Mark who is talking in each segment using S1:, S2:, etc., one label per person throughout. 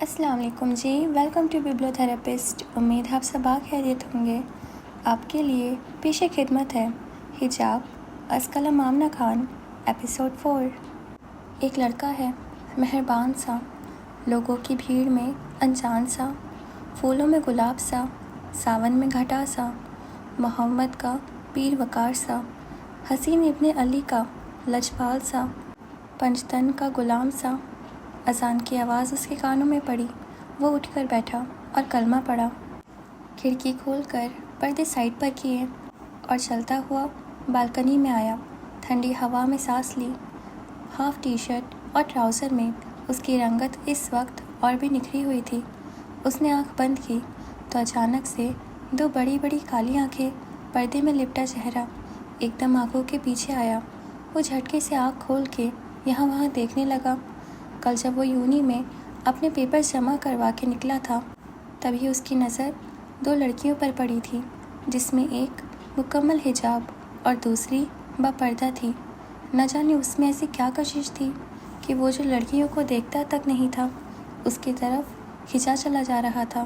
S1: السلام علیکم جی، welcome to Bablu therapist. امید ہے آپ سب خیریت ہوں گے۔ آپ کے لیے پیش خدمت ہے حجاب از قلم آمنہ خان، ایپیسوڈ 4۔ ایک لڑکا ہے مہربان سا، لوگوں کی بھیڑ میں انجان سا، پھولوں میں گلاب سا، ساون میں گھٹا سا، محمد کا پیر وقار سا، حسین ابن علی کا لجپال سا، پنجتن کا غلام سا۔ اذان کی آواز اس کے کانوں میں پڑی، وہ اٹھ کر بیٹھا اور کلمہ پڑھا۔ کھڑکی کھول کر پردے سائڈ پر کیے اور چلتا ہوا بالکنی میں آیا۔ ٹھنڈی ہوا میں سانس لی۔ ہاف ٹی شرٹ اور ٹراؤزر میں اس کی رنگت اس وقت اور بھی نکھری ہوئی تھی۔ اس نے آنکھ بند کی تو اچانک سے دو بڑی بڑی کالی آنکھیں، پردے میں لپٹا چہرہ ایک دم آنکھوں کے پیچھے آیا۔ وہ جھٹکے سے آنکھ کھول کے یہاں وہاں دیکھنے لگا۔ کل جب وہ یونی میں اپنے پیپر جمع کروا کے نکلا تھا، تبھی اس کی نظر دو لڑکیوں پر پڑی تھی، جس میں ایک مکمل حجاب اور دوسری با پردہ تھی۔ نہ جانے اس میں ایسی کیا کشش تھی کہ وہ جو لڑکیوں کو دیکھتا تک نہیں تھا، اس کی طرف کھنچا چلا جا رہا تھا۔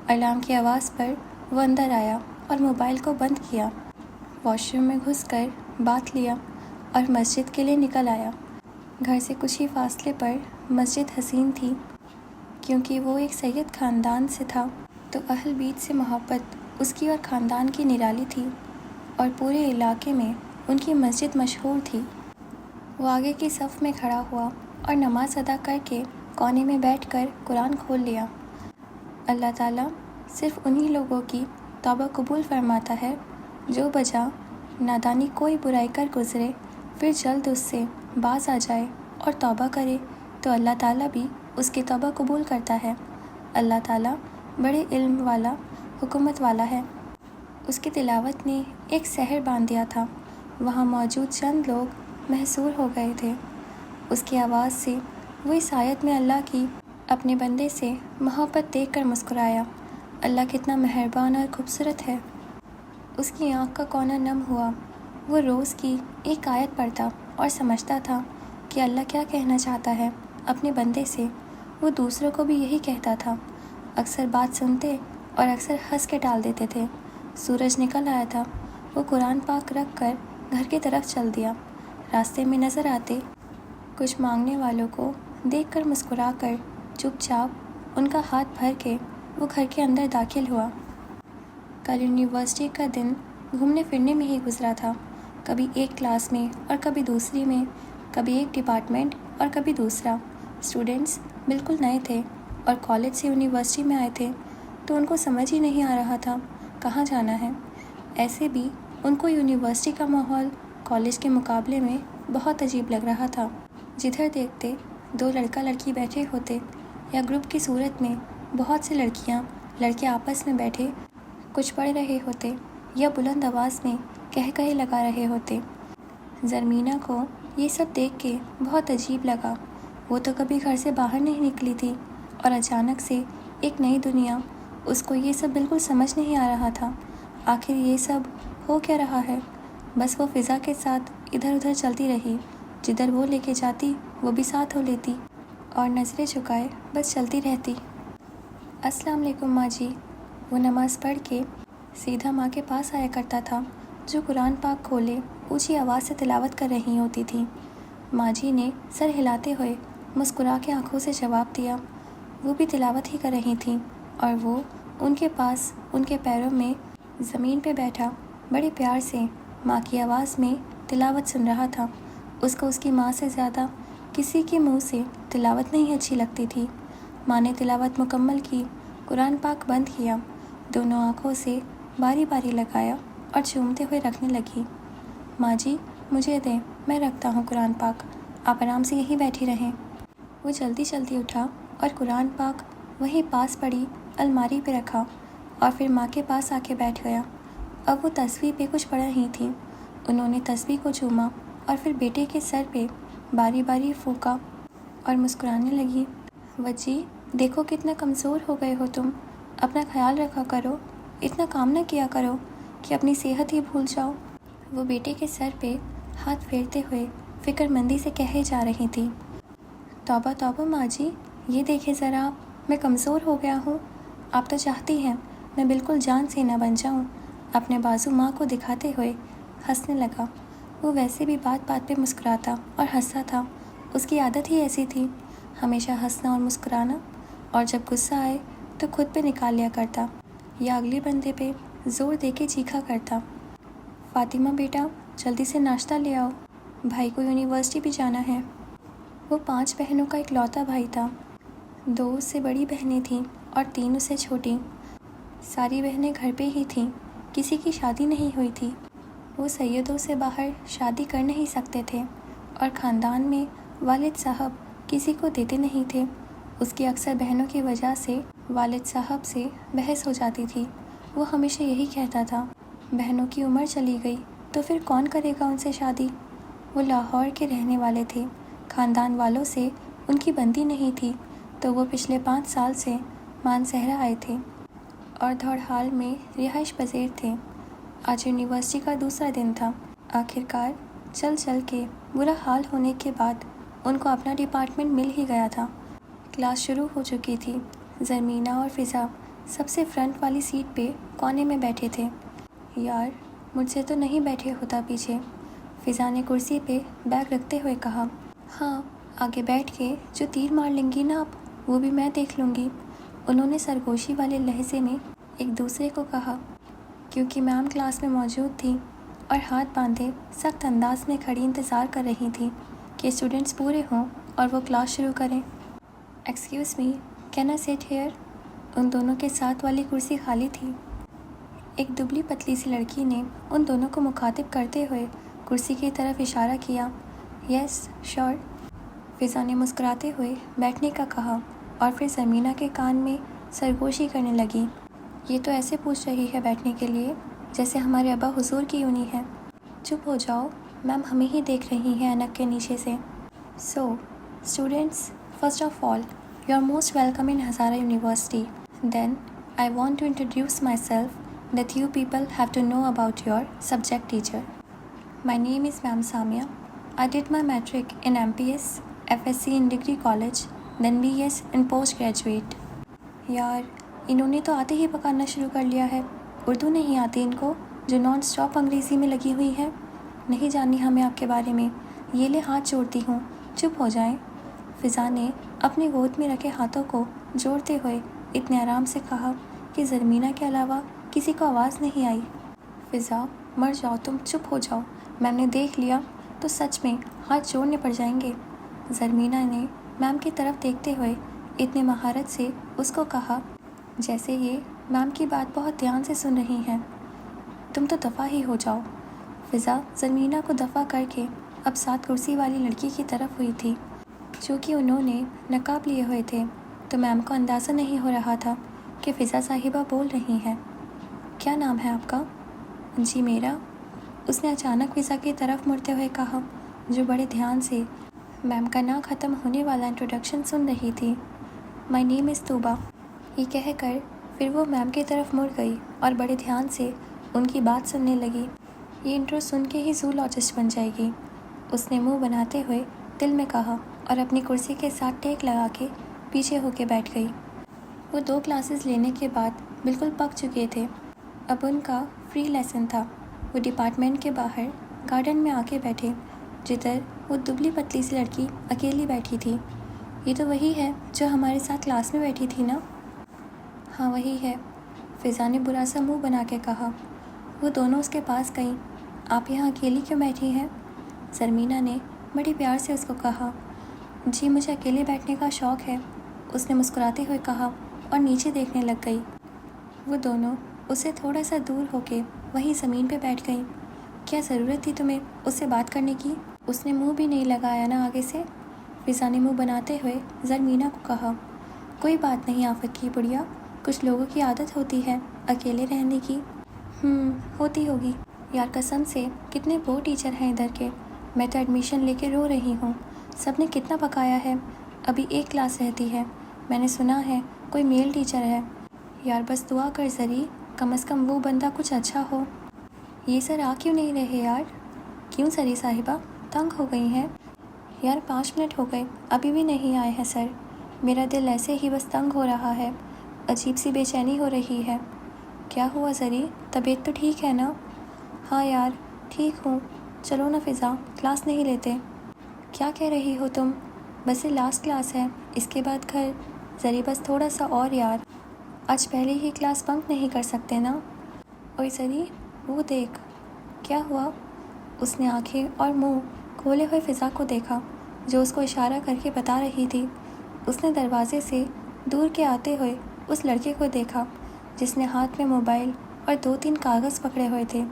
S1: الارم کی آواز پر وہ اندر آیا اور موبائل کو بند کیا، واش روم میں گھس کر باتھ لیا اور مسجد کے لیے نکل آیا۔ گھر سے کچھ ہی فاصلے پر مسجد حسین تھی، کیونکہ وہ ایک سید خاندان سے تھا تو اہل بیت سے محبت اس کی اور خاندان کی نرالی تھی، اور پورے علاقے میں ان کی مسجد مشہور تھی۔ وہ آگے کی صف میں کھڑا ہوا اور نماز ادا کر کے کونے میں بیٹھ کر قرآن کھول لیا۔ اللہ تعالیٰ صرف انہی لوگوں کی توبہ قبول فرماتا ہے جو بجا نادانی کوئی برائی کر گزرے، پھر جلد اس سے باز آ جائے اور توبہ کرے تو اللہ تعالیٰ بھی اس کی توبہ قبول کرتا ہے۔ اللہ تعالیٰ بڑے علم والا، حکمت والا ہے۔ اس کی تلاوت نے ایک سحر باندھ دیا تھا۔ وہاں موجود چند لوگ محصور ہو گئے تھے۔ اس کی آواز سے وہ اس آیت میں اللہ کی اپنے بندے سے محبت دیکھ کر مسکرایا۔ اللہ کتنا مہربان اور خوبصورت ہے۔ اس کی آنکھ کا کونا نم ہوا۔ وہ روز کی ایک آیت پڑھتا اور سمجھتا تھا کہ اللہ کیا کہنا چاہتا ہے اپنے بندے سے۔ وہ دوسروں کو بھی یہی کہتا تھا۔ اکثر بات سنتے اور اکثر ہنس کے ٹال دیتے تھے۔ سورج نکل آیا تھا۔ وہ قرآن پاک رکھ کر گھر کی طرف چل دیا۔ راستے میں نظر آتے کچھ مانگنے والوں کو دیکھ کر مسکرا کر چپ چاپ ان کا ہاتھ بھر کے وہ گھر کے اندر داخل ہوا۔ کل یونیورسٹی کا دن گھومنے پھرنے میں ہی گزرا تھا۔ کبھی ایک کلاس میں اور کبھی دوسری میں، کبھی ایک ڈپارٹمنٹ اور کبھی دوسرا۔ اسٹوڈنٹس بالکل نئے تھے اور کالج سے یونیورسٹی میں آئے تھے، تو ان کو سمجھ ہی نہیں آ رہا تھا کہاں جانا ہے۔ ایسے بھی ان کو یونیورسٹی کا ماحول کالج کے مقابلے میں بہت عجیب لگ رہا تھا۔ جدھر دیکھتے دو لڑکا لڑکی بیٹھے ہوتے، یا گروپ کی صورت میں بہت سے لڑکیاں لڑکے آپس میں بیٹھے کچھ پڑھ رہے ہوتے یا بلند آواز میں کہے لگا رہے ہوتے۔ زرمینہ کو یہ سب دیکھ کے بہت عجیب لگا۔ وہ تو کبھی گھر سے باہر نہیں نکلی تھی، اور اچانک سے ایک نئی دنیا۔ اس کو یہ سب بالکل سمجھ نہیں آ رہا تھا۔ آخر یہ سب ہو کیا رہا ہے؟ بس وہ فضا کے ساتھ ادھر ادھر چلتی رہی، جدھر وہ لے کے جاتی وہ بھی ساتھ ہو لیتی، اور نظریں جھکائے بس چلتی رہتی۔ السلام علیکم ماں جی۔ وہ نماز پڑھ کے سیدھا ماں کے پاس آیا کرتا تھا، جو قرآن پاک کھولے اونچی آواز سے تلاوت کر رہی ہوتی تھی۔ ماں جی نے سر ہلاتے ہوئے مسکرا کے آنکھوں سے جواب دیا۔ وہ بھی تلاوت ہی کر رہی تھیں، اور وہ ان کے پاس ان کے پیروں میں زمین پہ بیٹھا بڑے پیار سے ماں کی آواز میں تلاوت سن رہا تھا۔ اس کو اس کی ماں سے زیادہ کسی کے منہ سے تلاوت نہیں اچھی لگتی تھی۔ ماں نے تلاوت مکمل کی، قرآن پاک بند کیا، دونوں آنکھوں سے باری باری لگایا اور چومتے ہوئے رکھنے لگی۔ ماں جی مجھے دیں، میں رکھتا ہوں قرآن پاک، آپ آرام سے یہیں بیٹھی رہیں۔ وہ جلدی جلدی اٹھا اور قرآن پاک وہیں پاس پڑی الماری پہ رکھا، اور پھر ماں کے پاس آ کے بیٹھ گیا۔ اب وہ تسبیح پہ کچھ پڑھ رہی تھیں۔ انہوں نے تسبیح کو چوما اور پھر بیٹے کے سر پہ باری باری پھونکا اور مسکرانے لگی۔ وجی دیکھو کتنا کمزور ہو گئے ہو تم، اپنا خیال رکھا کرو، اتنا کام نہ کیا کرو کہ اپنی صحت ہی بھول جاؤ۔ وہ بیٹے کے سر پہ ہاتھ پھیرتے ہوئے فکر مندی سے کہے جا رہی تھی۔ توبہ توبہ ماں جی، یہ دیکھیں ذرا آپ، میں کمزور ہو گیا ہوں؟ آپ تو چاہتی ہیں میں بالکل جان سے نہ بن جاؤں۔ اپنے بازو ماں کو دکھاتے ہوئے ہنسنے لگا۔ وہ ویسے بھی بات بات پہ مسکراتا اور ہنستا تھا۔ اس کی عادت ہی ایسی تھی، ہمیشہ ہنسنا اور مسکرانا، اور جب غصہ آئے تو خود پہ نکال لیا کرتا یا اگلے بندے پہ زور دے کے چیخا کرتا۔ فاطمہ بیٹا، جلدی سے ناشتہ لے آؤ، بھائی کو یونیورسٹی بھی جانا ہے۔ وہ 5 بہنوں کا اکلوتا بھائی تھا۔ 2 اس سے بڑی بہنیں تھیں اور 3 اس سے چھوٹی۔ ساری بہنیں گھر پہ ہی تھیں، کسی کی شادی نہیں ہوئی تھی۔ وہ سیدوں سے باہر شادی کر نہیں سکتے تھے اور خاندان میں والد صاحب کسی کو دیتے نہیں تھے۔ اس کی اکثر بہنوں کی وجہ سے والد صاحب سے بحث ہو جاتی تھی۔ وہ ہمیشہ یہی کہتا تھا، بہنوں کی عمر چلی گئی تو پھر کون کرے گا ان سے شادی؟ وہ لاہور کے رہنے والے تھے، خاندان والوں سے ان کی بنتی نہیں تھی، تو وہ پچھلے 5 سال سے مانسہرہ آئے تھے اور دھوڑہال میں رہائش پذیر تھے۔ آج یونیورسٹی کا دوسرا دن تھا۔ آخرکار چل چل کے برا حال ہونے کے بعد ان کو اپنا ڈپارٹمنٹ مل ہی گیا تھا۔ کلاس شروع ہو چکی تھی۔ زرمینہ اور فضا سب سے فرنٹ والی سیٹ پہ کونے میں بیٹھے تھے۔ یار، مجھ سے تو نہیں بیٹھے ہوتا پیچھے، فضا نے کرسی پہ بیگ رکھتے ہوئے کہا۔ ہاں، آگے بیٹھ کے جو تیر مار لیں گی نا آپ، وہ بھی میں دیکھ لوں گی، انہوں نے سرگوشی والے لہجے میں ایک دوسرے کو کہا، کیونکہ میم کلاس میں موجود تھی اور ہاتھ باندھے سخت انداز میں کھڑی انتظار کر رہی تھی کہ اسٹوڈنٹس پورے ہوں اور وہ کلاس شروع کریں۔ ایکسکیوز می، کین آئی سٹ ہیئر؟ ان دونوں کے ساتھ والی کرسی خالی تھی۔ ایک دبلی پتلی سی لڑکی نے ان دونوں کو مخاطب کرتے ہوئے کرسی کی طرف اشارہ کیا۔ یس شور، فضا نے مسکراتے ہوئے بیٹھنے کا کہا اور پھر زرمینہ کے کان میں سرگوشی کرنے لگی۔ یہ تو ایسے پوچھ رہی ہے بیٹھنے کے لیے جیسے ہمارے ابا حضور کی یونی ہے۔ چپ ہو جاؤ، میم ہمیں ہی دیکھ رہی ہیں اینک کے نیچے سے۔ So students, first of all you are most welcome in Hazara university. Then I want to introduce myself that you people have to know about your subject teacher. My name is ma'am Samia. I did my matric in MPS FSc in degree college, then BS in post graduate. یار، انہوں نے تو آتے ہی پکارنا شروع کر لیا ہے۔ اردو نہیں آتی ان کو جو نان اسٹاپ انگریزی میں لگی ہوئی ہے؟ نہیں جانی ہمیں آپ کے بارے میں، یہ لے ہاتھ جوڑتی ہوں، چپ ہو جائیں۔ فضا نے اپنے گود میں رکھے ہاتھوں کو جوڑتے ہوئے اتنے آرام سے کہا کہ زرمینہ کے علاوہ کسی کو آواز نہیں آئی۔ فضا، مر جاؤ تم، چپ ہو جاؤ، میم نے دیکھ لیا تو سچ میں ہاتھ جوڑنے پڑ جائیں گے۔ زرمینہ نے میم کی طرف دیکھتے ہوئے اتنے مہارت سے اس کو کہا جیسے یہ میم کی بات بہت دھیان سے سن رہی ہیں۔ تم تو دفع ہی ہو جاؤ۔ فضا زرمینہ کو دفع کر کے اب ساتھ کرسی والی لڑکی کی طرف ہوئی تھی۔ چونکہ انہوں نے نقاب لیے ہوئے تھے تو میم کو اندازہ نہیں ہو رہا تھا کہ فضا صاحبہ بول رہی ہیں۔ کیا نام ہے آپ کا؟ جی میرا، اس نے اچانک فضا کی طرف مڑتے ہوئے کہا، جو بڑے دھیان سے میم کا نہ ختم ہونے والا انٹروڈکشن سن رہی تھی۔ مائی نیم از طوبہ، یہ کہہ کر پھر وہ میم کی طرف مڑ گئی اور بڑے دھیان سے ان کی بات سننے لگی۔ یہ انٹرو سن کے ہی زولوجسٹ بن جائے گی، اس نے منہ بناتے ہوئے دل میں کہا اور اپنی کرسی کے ساتھ ٹیک لگا کے پیچھے ہو کے بیٹھ گئی۔ وہ 2 کلاسز لینے کے بعد بالکل پک چکے تھے۔ اب ان کا فری لیسن تھا۔ وہ ڈپارٹمنٹ کے باہر گارڈن میں آ کے بیٹھے جدھر وہ دبلی پتلی سی لڑکی اکیلی بیٹھی تھی۔ یہ تو وہی ہے جو ہمارے ساتھ کلاس میں بیٹھی تھی نا؟ ہاں وہی ہے، فضا نے برا سا منہ بنا کے کہا۔ وہ دونوں اس کے پاس گئیں۔ آپ یہاں اکیلی کیوں بیٹھی ہیں؟ زرمینہ نے بڑی پیار سے اس کو کہا۔ جی مجھے اکیلے بیٹھنے کا شوق ہے، اس نے مسکراتے ہوئے کہا اور نیچے دیکھنے لگ گئی۔ وہ دونوں اس سے تھوڑا سا دور ہو کے وہیں زمین پہ بیٹھ گئیں۔ کیا ضرورت تھی تمہیں اس سے بات کرنے کی؟ اس نے منہ بھی نہیں لگایا نا آگے سے، فضا نے منہ بناتے ہوئے زرمینہ کو کہا۔ کوئی بات نہیں آفت کی بڑھیا، کچھ لوگوں کی عادت ہوتی ہے اکیلے رہنے کی۔ ہوتی ہوگی۔ یار قسم سے کتنے وہ ٹیچر ہیں ادھر کے، میں تو ایڈمیشن لے کے رو رہی ہوں، سب نے کتنا پکایا ہے، ابھی 1 کلاس رہتی ہے، میں نے سنا ہے کوئی میل ٹیچر ہے۔ یار بس دعا کر زری، کم از کم وہ بندہ کچھ اچھا ہو۔ یہ سر آ کیوں نہیں رہے یار؟ کیوں سری صاحبہ تنگ ہو گئی ہیں؟ یار 5 منٹ ہو گئے ابھی بھی نہیں آئے ہیں سر، میرا دل ایسے ہی بس تنگ ہو رہا ہے، عجیب سی بے چینی ہو رہی ہے۔ کیا ہوا زری؟ طبیعت تو ٹھیک ہے نا؟ ہاں یار ٹھیک ہوں، چلو نا فضا، کلاس نہیں لیتے؟ کیا کہہ رہی ہو تم؟ بس یہ لاسٹ کلاس ہے، اس کے بعد گھر۔ زری بس تھوڑا سا اور یار، آج پہلے ہی کلاس بنک نہیں کر سکتے نا؟ اوئے زری وہ دیکھ۔ کیا ہوا؟ اس نے آنکھیں اور منہ کھولے ہوئے فضا کو دیکھا جو اس کو اشارہ کر کے بتا رہی تھی۔ اس نے دروازے سے دور کے آتے ہوئے اس لڑکے کو دیکھا جس نے ہاتھ میں موبائل اور 2-3 کاغذ پکڑے ہوئے تھے۔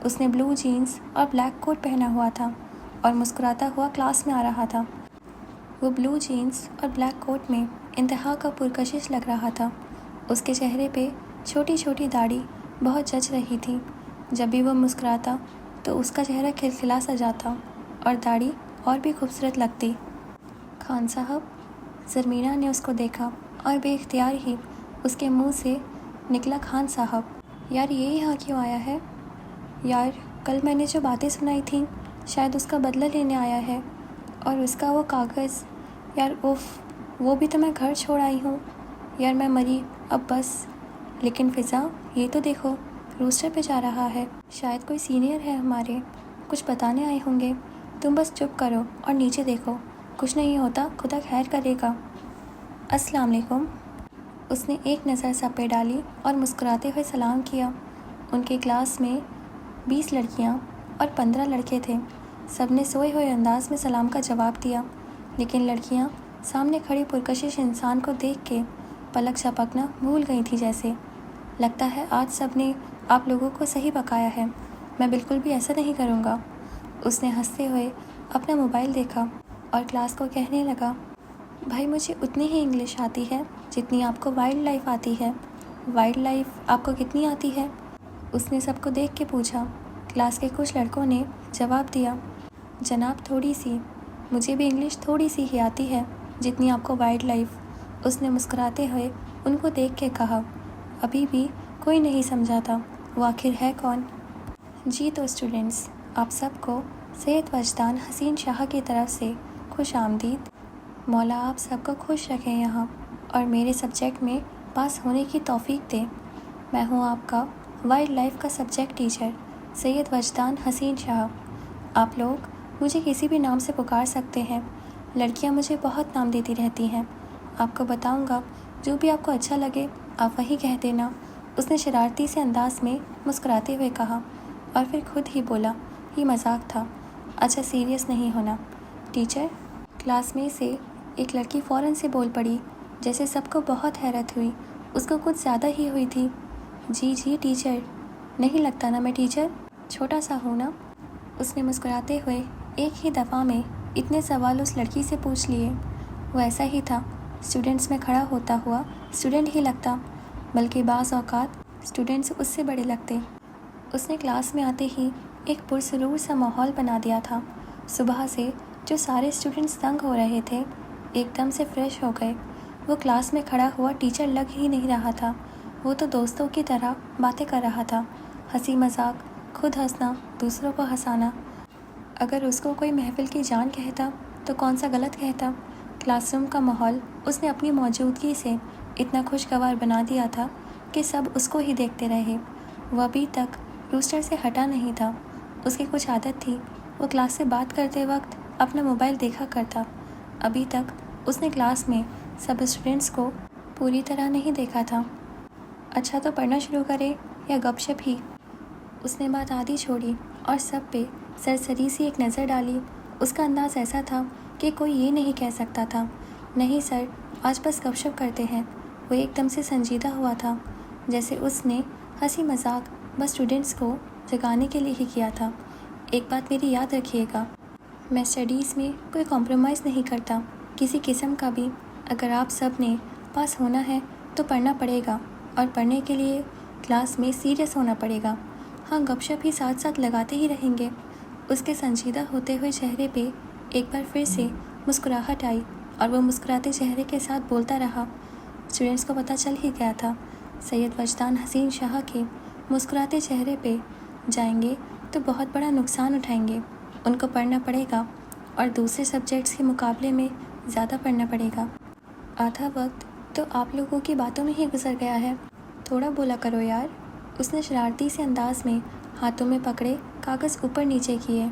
S1: اس نے بلو جینز اور بلیک کوٹ پہنا ہوا تھا اور مسکراتا ہوا کلاس میں آ رہا تھا۔ وہ بلو جینز اور بلیک کوٹ میں انتہا کا پرکشش لگ رہا تھا۔ اس کے چہرے پہ چھوٹی چھوٹی داڑھی بہت جچ رہی تھی۔ جب بھی وہ مسکراتا تو اس کا چہرہ کھلکھلا سا جاتا اور داڑھی اور بھی خوبصورت لگتی۔ خان صاحب؟ زرمینا نے اس کو دیکھا اور بے اختیار ہی اس کے منہ سے نکلا خان صاحب۔ یار یہ یہاں کیوں آیا ہے؟ یار کل میں نے جو باتیں سنائی تھیں شاید اس کا بدلہ لینے آیا ہے، اور اس کا وہ کاغذ، یار اوف، وہ بھی تو میں گھر چھوڑ آئی ہوں۔ یار میں مری اب بس۔ لیکن فضا یہ تو دیکھو، روسٹر پہ جا رہا ہے، شاید کوئی سینئر ہے ہمارے، کچھ بتانے آئے ہوں گے۔ تم بس چپ کرو اور نیچے دیکھو، کچھ نہیں ہوتا، خدا خیر کرے گا۔ السلام علیکم۔ اس نے ایک نظر سب پہ ڈالی اور مسکراتے ہوئے سلام کیا۔ ان کے کلاس میں 20 لڑکیاں اور 15 لڑکے تھے۔ سب نے سوئے ہوئے انداز میں سلام کا جواب دیا، لیکن لڑکیاں سامنے کھڑی پرکشش انسان کو دیکھ کے پلک جھپکنا بھول گئی تھی جیسے۔ لگتا ہے آج سب نے آپ لوگوں کو صحیح بکایا ہے، میں بالکل بھی ایسا نہیں کروں گا۔ اس نے ہنستے ہوئے اپنا موبائل دیکھا اور کلاس کو کہنے لگا، بھائی مجھے اتنی ہی انگلش آتی ہے جتنی آپ کو وائلڈ لائف آتی ہے۔ وائلڈ لائف آپ کو کتنی آتی ہے؟ اس نے سب کو دیکھ کے پوچھا۔ کلاس کے کچھ لڑکوں نے جواب دیا، جناب تھوڑی سی، مجھے بھی انگلش تھوڑی سی ہی آتی ہے جتنی آپ کو وائلڈ لائف۔ اس نے مسکراتے ہوئے ان کو دیکھ کے کہا۔ ابھی بھی کوئی نہیں سمجھا تھا وہ آخر ہے کون۔ جی تو اسٹوڈنٹس، آپ سب کو سید وجدان حسین شاہ کی طرف سے خوش آمدید۔ مولا آپ سب کو خوش رکھیں یہاں اور میرے سبجیکٹ میں پاس ہونے کی توفیق دے۔ میں ہوں آپ کا وائلڈ لائف کا سبجیکٹ ٹیچر سید وجدان حسین شاہ۔ آپ لوگ مجھے کسی بھی نام سے پکار سکتے ہیں، لڑکیاں مجھے بہت نام دیتی رہتی ہیں۔ آپ کو بتاؤں گا، جو بھی آپ کو اچھا لگے آپ وہی کہہ دینا۔ اس نے شرارتی سے انداز میں مسکراتے ہوئے کہا اور پھر خود ہی بولا، یہ مذاق تھا، اچھا سیریس نہیں ہونا۔ ٹیچر؟ کلاس میں سے ایک لڑکی فوراً سے بول پڑی جیسے سب کو بہت حیرت ہوئی، اس کو کچھ زیادہ ہی ہوئی تھی۔ جی جی ٹیچر، نہیں لگتا نا میں ٹیچر چھوٹا سا ہوں نا؟ اس نے مسکراتے ہوئے ایک ہی دفعہ میں اتنے سوال اس لڑکی سے پوچھ لیے۔ وہ ایسا ہی تھا، اسٹوڈنٹس میں کھڑا ہوتا ہوا اسٹوڈنٹ ہی لگتا، بلکہ بعض اوقات اسٹوڈنٹس اس سے بڑے لگتے۔ اس نے کلاس میں آتے ہی ایک پرسرور سا ماحول بنا دیا تھا۔ صبح سے جو سارے اسٹوڈنٹس تنگ ہو رہے تھے ایک دم سے فریش ہو گئے۔ وہ کلاس میں کھڑا ہوا ٹیچر لگ ہی نہیں رہا تھا، وہ تو دوستوں کی طرح باتیں کر رہا تھا، ہنسی مذاق، خود ہنسنا، دوسروں کو ہنسانا۔ اگر اس کو کوئی محفل کی جان کہتا تو کون سا غلط کہتا۔ کلاس روم کا ماحول اس نے اپنی موجودگی سے اتنا خوشگوار بنا دیا تھا کہ سب اس کو ہی دیکھتے رہے۔ وہ ابھی تک روسٹر سے ہٹا نہیں تھا۔ اس کی کچھ عادت تھی، وہ کلاس سے بات کرتے وقت اپنا موبائل دیکھا کرتا۔ ابھی تک اس نے کلاس میں سب اسٹوڈنٹس کو پوری طرح نہیں دیکھا تھا۔ اچھا تو پڑھنا شروع کرے یا گپ شپ ہی؟ اس نے بات آدھی چھوڑی اور سب پہ سرسری سی ایک نظر ڈالی۔ اس کا انداز ایسا تھا کہ کوئی یہ نہیں کہہ سکتا تھا، نہیں سر آج بس گپ شپ کرتے ہیں۔ وہ ایک دم سے سنجیدہ ہوا تھا، جیسے اس نے ہنسی مذاق بس اسٹوڈنٹس کو جگانے کے لیے ہی کیا تھا۔ ایک بات میری یاد رکھیے گا، میں اسٹڈیز میں کوئی کمپرومائز نہیں کرتا کسی قسم کا بھی۔ اگر آپ سب نے پاس ہونا ہے تو پڑھنا پڑے گا، اور پڑھنے کے لیے کلاس میں سیریس ہونا پڑے گا۔ ہاں گپ شپ ہی ساتھ ساتھ لگاتے ہی رہیں گے۔ اس کے سنجیدہ ہوتے ہوئے چہرے پہ ایک بار پھر سے مسکراہٹ آئی اور وہ مسکراتے چہرے کے ساتھ بولتا رہا۔ اسٹوڈنٹس کو پتہ چل ہی گیا تھا، سید وجدان حسین شاہ کے مسکراتے چہرے پہ جائیں گے تو بہت بڑا نقصان اٹھائیں گے۔ ان کو پڑھنا پڑے گا اور دوسرے سبجیکٹس کے مقابلے میں زیادہ پڑھنا پڑے گا۔ آدھا وقت تو آپ لوگوں کی باتوں میں ہی گزر گیا ہے، تھوڑا بولا کرو یار۔ اس نے شرارتی سے انداز میں ہاتھوں میں پکڑے کاغذ اوپر نیچے کیے۔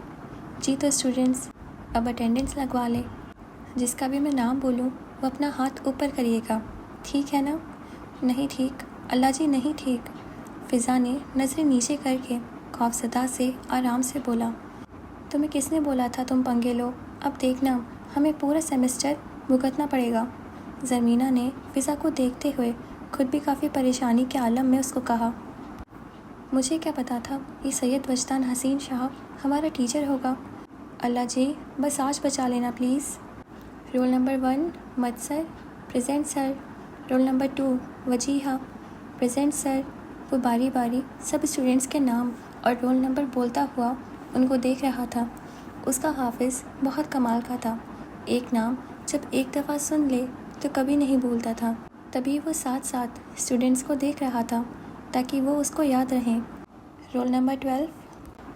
S1: جی تو اسٹوڈنٹس اب اٹینڈنس لگوا لیں، جس کا بھی میں نام بولوں وہ اپنا ہاتھ اوپر کریے گا، ٹھیک ہے نا؟ نہیں ٹھیک، اللہ جی نہیں ٹھیک۔ فضا نے نظریں نیچے کر کے خوفزدہ سے آرام سے بولا، تمہیں کس نے بولا تھا تم پنگے لو؟ اب دیکھنا ہمیں پورا سیمسٹر بھگتنا پڑے گا۔ زرمینہ نے فضا کو دیکھتے ہوئے خود بھی کافی پریشانی کے عالم میں اس کو کہا، مجھے کیا پتا تھا یہ سید وجدان حسین شاہ ہمارا ٹیچر ہوگا۔ اللہ جی بس آج بچا لینا please. Roll number 1 Mudassir, present sir. Roll number 2 Wajiha, present sir. وہ باری باری سب اسٹوڈنٹس کے نام اور رول نمبر بولتا ہوا ان کو دیکھ رہا تھا۔ اس کا حافظ بہت کمال کا تھا، ایک نام جب ایک دفعہ سن لے تو کبھی نہیں بھولتا تھا۔ تبھی وہ ساتھ ساتھ اسٹوڈنٹس کو دیکھ رہا تھا تاکہ وہ اس کو یاد رہیں۔ Roll number 12۔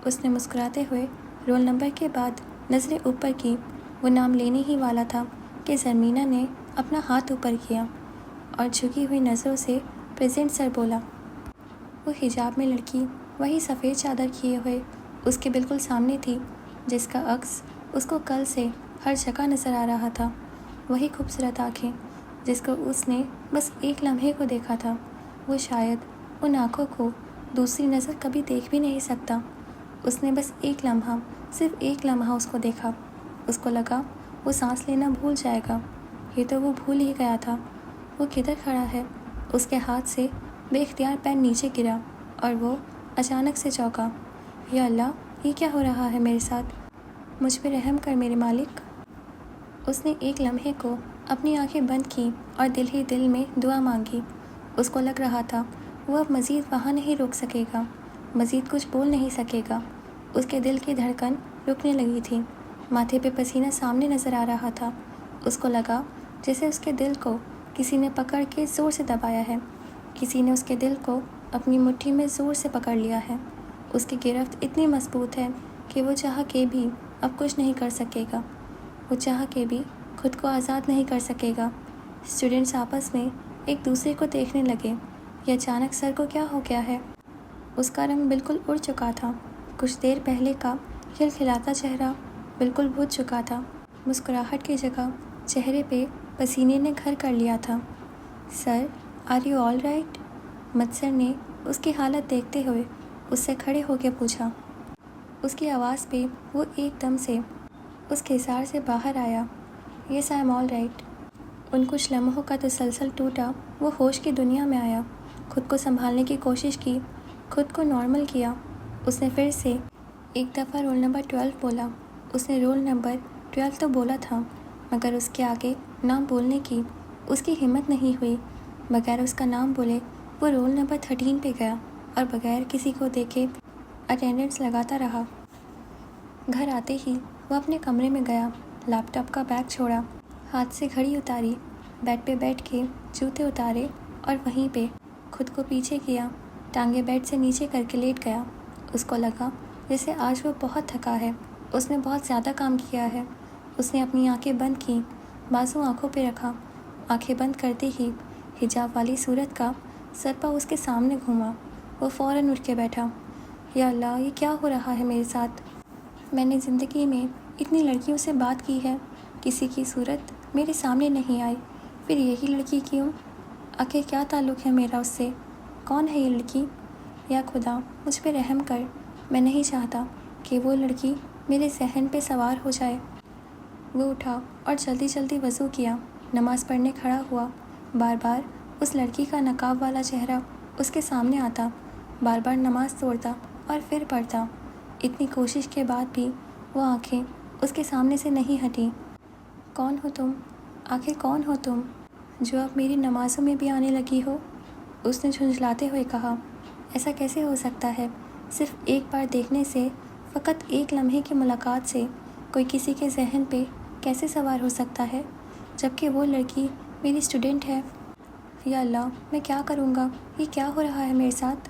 S1: اس نے مسکراتے ہوئے رول نمبر کے بعد نظریں اوپر کی، وہ نام لینے ہی والا تھا کہ زرمینہ نے اپنا ہاتھ اوپر کیا اور جھکی ہوئی نظروں سے پریزنٹ سر بولا۔ وہ حجاب میں لڑکی وہی سفید چادر کیے ہوئے اس کے بالکل سامنے تھی، جس کا عکس اس کو کل سے ہر جگہ نظر آ رہا تھا۔ وہی خوبصورت آنکھیں جس کو اس نے بس ایک لمحے کو دیکھا تھا، وہ شاید ان آنکھوں کو دوسری نظر کبھی دیکھ بھی نہیں سکتا۔ اس نے بس ایک لمحہ، صرف ایک لمحہ اس کو دیکھا۔ اس کو لگا وہ سانس لینا بھول جائے گا، یہ تو وہ بھول ہی گیا تھا۔ وہ کدھر کھڑا ہے؟ اس کے ہاتھ سے بے اختیار پین نیچے گرا اور وہ اچانک سے چونکا۔ یا اللہ یہ کیا ہو رہا ہے میرے ساتھ؟ مجھ پہ رحم کر میرے مالک۔ اس نے ایک لمحے کو اپنی آنکھیں بند کیں اور دل ہی دل میں دعا مانگی۔ اس کو لگ رہا تھا وہ اب مزید وہاں نہیں روک سکے گا، مزید کچھ بول نہیں سکے گا۔ اس کے دل کی دھڑکن رکنے لگی تھی، ماتھے پہ پسینہ سامنے نظر آ رہا تھا۔ اس کو لگا جیسے اس کے دل کو کسی نے پکڑ کے زور سے دبایا ہے، کسی نے اس کے دل کو اپنی مٹھی میں زور سے پکڑ لیا ہے۔ اس کی گرفت اتنی مضبوط ہے کہ وہ چاہ کے بھی اب کچھ نہیں کر سکے گا، وہ چاہ کے بھی خود کو آزاد نہیں کر سکے گا۔ اسٹوڈنٹس آپس میں ایک دوسرے کو دیکھنے لگے، یہ اچانک سر کو کیا ہو گیا ہے؟ اس کا رنگ بالکل اڑ چکا تھا، کچھ دیر پہلے کا کھلکھلاتا چہرہ بالکل بجھ چکا تھا، مسکراہٹ کی جگہ چہرے پہ پسینے نے گھر کر لیا تھا۔ Sir are you all right? Mudassir نے اس کی حالت دیکھتے ہوئے اس سے کھڑے ہو کے پوچھا۔ اس کی آواز پہ وہ ایک دم سے اس کھسار سے باہر آیا، یس آئی ایم آل رائٹ۔ ان کچھ لمحوں کا تسلسل ٹوٹا، وہ ہوش کی دنیا میں آیا، خود کو سنبھالنے کی کوشش کی، خود کو نارمل کیا۔ اس نے پھر سے ایک دفعہ رول نمبر 12 بولا۔ اس نے رول نمبر 12 تو بولا تھا، مگر اس کے آگے نام بولنے کی اس کی ہمت نہیں ہوئی۔ بغیر اس کا نام بولے وہ رول نمبر 13 پہ گیا اور بغیر کسی کو دیکھے اٹینڈنس لگاتا رہا۔ گھر آتے ہی وہ اپنے کمرے میں گیا، لیپ ٹاپ کا بیگ چھوڑا، ہاتھ سے گھڑی اتاری، بیڈ پہ بیٹھ کے جوتے اتارے اور وہیں پہ خود کو پیچھے کیا، ٹانگیں بیڈ سے نیچے کر کے لیٹ گیا۔ اس کو لگا جیسے آج وہ بہت تھکا ہے، اس نے بہت زیادہ کام کیا ہے۔ اس نے اپنی آنکھیں بند کیں، بازو آنکھوں پہ رکھا، آنکھیں بند کرتے ہی حجاب والی صورت کا سرپا اس کے سامنے گھوما۔ وہ فوراً اٹھ کے بیٹھا۔ یا اللہ یہ کیا ہو رہا ہے میرے ساتھ؟ میں نے زندگی میں اتنی لڑکیوں سے بات کی ہے، کسی کی صورت میرے سامنے نہیں آئی، پھر یہی لڑکی کیوں؟ آخر کیا تعلق ہے میرا اس سے؟ کون ہے یہ لڑکی؟ یا خدا مجھ پہ رحم کر، میں نہیں چاہتا کہ وہ لڑکی میرے ذہن پہ سوار ہو جائے۔ وہ اٹھا اور جلدی جلدی وضو کیا، نماز پڑھنے کھڑا ہوا۔ بار بار اس لڑکی کا نقاب والا چہرہ اس کے سامنے آتا، بار بار نماز توڑتا اور پھر پڑھتا۔ اتنی کوشش کے بعد بھی وہ آنکھیں اس کے سامنے سے نہیں ہٹیں۔ کون ہو تم؟ آخر کون ہو تم جو اب میری نمازوں میں بھی آنے لگی ہو؟ اس نے جھنجھلاتے ہوئے کہا۔ ایسا کیسے ہو سکتا ہے؟ صرف ایک بار دیکھنے سے، فقط ایک لمحے کی ملاقات سے کوئی کسی کے ذہن پہ کیسے سوار ہو سکتا ہے، جبکہ وہ لڑکی میری اسٹوڈنٹ ہے؟ یا اللہ میں کیا کروں گا؟ یہ کیا ہو رہا ہے میرے ساتھ؟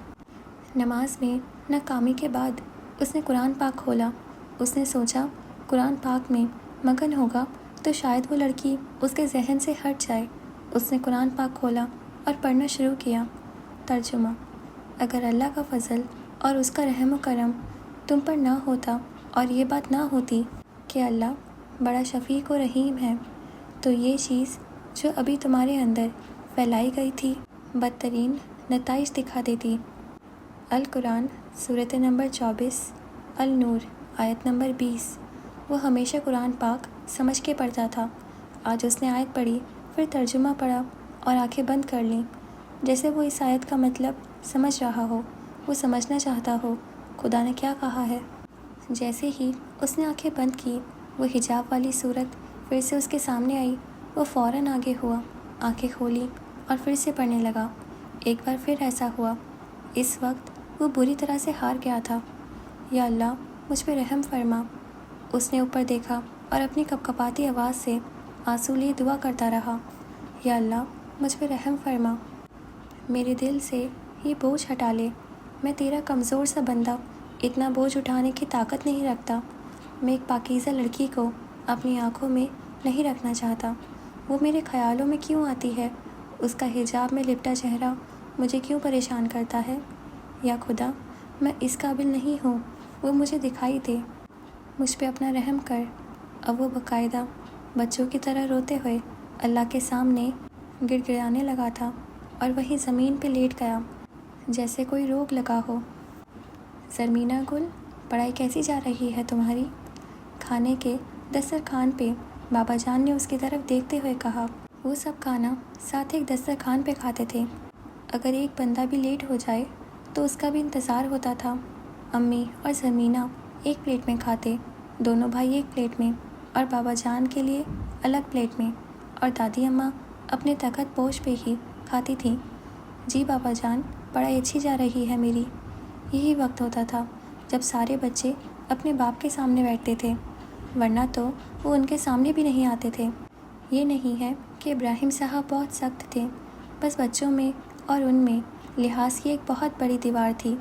S1: نماز میں ناکامی کے بعد اس نے قرآن پاک کھولا۔ اس نے سوچا قرآن پاک میں مگن ہوگا تو شاید وہ لڑکی اس کے ذہن سے ہٹ جائے۔ اس نے قرآن پاک کھولا اور پڑھنا شروع کیا۔ ترجمہ: اگر اللہ کا فضل اور اس کا رحم و کرم تم پر نہ ہوتا اور یہ بات نہ ہوتی کہ اللہ بڑا شفیق و رحیم ہے، تو یہ چیز جو ابھی تمہارے اندر پھیلائی گئی تھی بدترین نتائج دکھا دیتی۔ القرآن سورۃ نمبر 24 النور آیت نمبر 20۔ وہ ہمیشہ قرآن پاک سمجھ کے پڑھتا تھا۔ آج اس نے آیت پڑھی، پھر ترجمہ پڑھا اور آنکھیں بند کر لیں، جیسے وہ اس آیت کا مطلب سمجھ رہا ہو، وہ سمجھنا چاہتا ہو خدا نے کیا کہا ہے۔ جیسے ہی اس نے آنکھیں بند کی، وہ حجاب والی صورت پھر سے اس کے سامنے آئی۔ وہ فوراً آگے ہوا، آنکھیں کھولی اور پھر سے پڑھنے لگا۔ ایک بار پھر ایسا ہوا۔ اس وقت وہ بری طرح سے ہار گیا تھا۔ یا اللہ مجھ پہ رحم فرما۔ اس نے اوپر دیکھا اور اپنی کپکپاتی آواز سے آنسو لیے دعا کرتا رہا، یا اللہ مجھ پہ رحم فرما، میرے دل سے یہ بوجھ ہٹا لے۔ میں تیرا کمزور سا بندہ اتنا بوجھ اٹھانے کی طاقت نہیں رکھتا۔ میں ایک پاکیزہ لڑکی کو اپنی آنکھوں میں نہیں رکھنا چاہتا۔ وہ میرے خیالوں میں کیوں آتی ہے؟ اس کا حجاب میں لپٹا چہرہ مجھے کیوں پریشان کرتا ہے؟ یا خدا میں اس قابل نہیں ہوں، وہ مجھے دکھائی دے، مجھ پہ اپنا رحم کر۔ اب وہ باقاعدہ بچوں کی طرح روتے ہوئے اللہ کے سامنے گڑ گڑانے لگا تھا اور وہیں زمین پہ لیٹ گیا جیسے کوئی روگ لگا ہو۔ زرمینہ گل، پڑھائی کیسی جا رہی ہے تمہاری؟ کھانے کے دسترخوان پہ بابا جان نے اس کی طرف دیکھتے ہوئے کہا۔ وہ سب کھانا ساتھ ایک دسترخوان پہ کھاتے تھے۔ اگر ایک بندہ بھی لیٹ ہو جائے تو اس کا بھی انتظار ہوتا تھا۔ امی اور زرمینہ ایک پلیٹ میں کھاتے، دونوں بھائی ایک پلیٹ میں، اور بابا جان کے لیے الگ پلیٹ میں، اور دادی اماں اپنے تخت پوش پہ ہی کھاتی تھیں۔ جی بابا جان، پڑھائی اچھی جا رہی ہے میری۔ یہی وقت ہوتا تھا جب سارے بچے اپنے باپ کے سامنے بیٹھتے تھے، ورنہ تو وہ ان کے سامنے بھی نہیں آتے تھے۔ یہ نہیں ہے کہ ابراہیم صاحب بہت سخت تھے، بس بچوں میں اور ان میں لحاظ کی ایک بہت بڑی دیوار تھی۔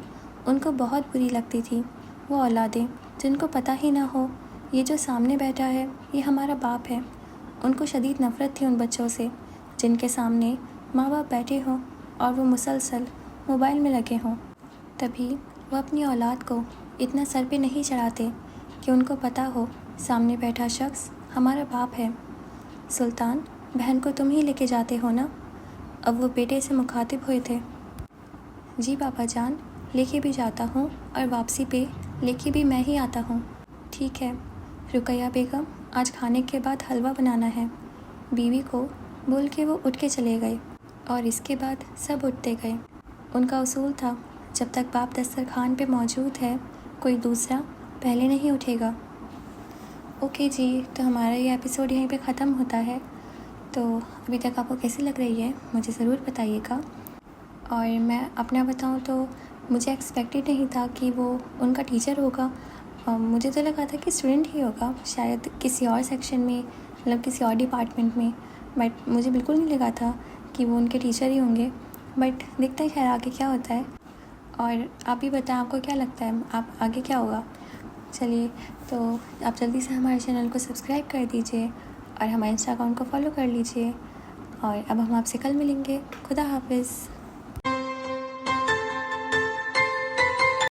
S1: ان کو بہت بری لگتی تھی وہ اولادیں جن کو پتہ ہی نہ ہو یہ جو سامنے بیٹھا ہے یہ ہمارا باپ ہے۔ ان کو شدید نفرت تھی ان بچوں سے جن کے سامنے ماں باپ بیٹھے ہوں اور وہ مسلسل موبائل میں لگے ہوں۔ تبھی وہ اپنی اولاد کو اتنا سر پہ نہیں چڑھاتے کہ ان کو پتہ ہو سامنے بیٹھا شخص ہمارا باپ ہے۔ سلطان، بہن کو تم ہی لے کے جاتے ہو نا؟ اب وہ بیٹے سے مخاطب ہوئے تھے۔ جی بابا جان، لے کے بھی جاتا ہوں اور واپسی پہ لے کے بھی میں ہی آتا ہوں۔ ٹھیک ہے رقیہ بیگم، آج کھانے کے بعد حلوہ بنانا ہے، بیوی کو بول کے وہ اٹھ کے چلے گئے اور اس کے بعد سب اٹھتے گئے۔ ان کا اصول تھا جب تک باپ دسترخوان پہ موجود ہے کوئی دوسرا پہلے نہیں اٹھے گا۔ اوکے جی، تو ہمارا یہ ایپیسوڈ یہیں پہ ختم ہوتا ہے۔ تو ابھی تک آپ کو کیسی لگ رہی ہے مجھے ضرور بتائیے گا۔ اور میں اپنا بتاؤں تو مجھے ایکسپیکٹڈ نہیں تھا کہ وہ ان کا ٹیچر ہوگا۔ مجھے تو لگا تھا کہ اسٹوڈنٹ ہی ہوگا، شاید کسی اور سیکشن میں، مطلب کسی اور ڈپارٹمنٹ میں، بٹ مجھے بالکل نہیں لگا تھا کہ وہ ان کے ٹیچر ہی ہوں گے۔ بٹ دیکھتے ہیں خیر آگے کیا ہوتا ہے۔ اور آپ بھی بتائیں آپ کو کیا لگتا ہے، آپ آگے کیا ہوگا؟ چلیے، تو آپ جلدی سے ہمارے چینل کو سبسکرائب کر دیجیے اور ہمارے انسٹا اکاؤنٹ کو فالو کر لیجیے، اور اب ہم آپ سے کل ملیں گے۔ خدا حافظ۔